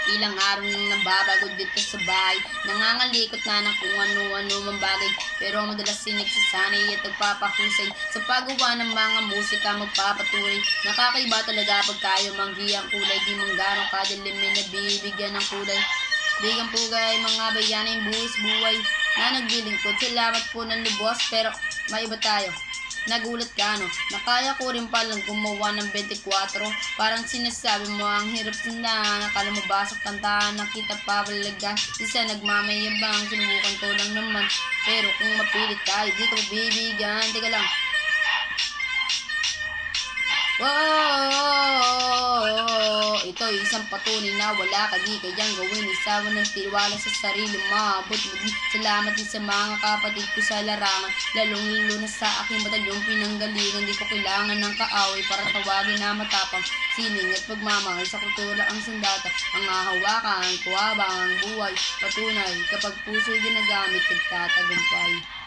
Ilang araw nang nababagod dito sa bahay. Nangangalikot na ng kung ano-ano mang bagay. Pero madalas sinagsasanay at nagpapahusay sa paggawa ng mga musika magpapatuloy. Nakakaiba talaga pag kayo manghiyang kulay. Di mangganong kadalimin na bibigyan ng kulay. Bigang pugay mga bayaning buwis buhay na naglilingkod. Salamat po ng lubos pero maiba tayo. Nagulat ka no, na kaya ko rin palang gumawa ng 24. Parang sinasabi mo ang hirap na nakala mo basak kantahan, nakita pa balagan. Isa nagmamayabang, sinubukan ko lang naman. Pero kung mapilit ka, hindi ko bibigyan. Teka lang. Wow! Ito isang patunay na wala ka di kayang gawin. Isawa ng tiwala sa sarili, maabot mo din. Salamat din sa mga kapatid ko sa larangan. Lalong-lalo na sa aking batalyong pinanggalingan. Di ko kailangan ng kaaway para tawagin na matapang. Sining at pagmamahal sa kultura ang sandata. Ang hahawakan ko habang ang buhay. Patunay kapag puso'y ginagamit, nagtatagumpay.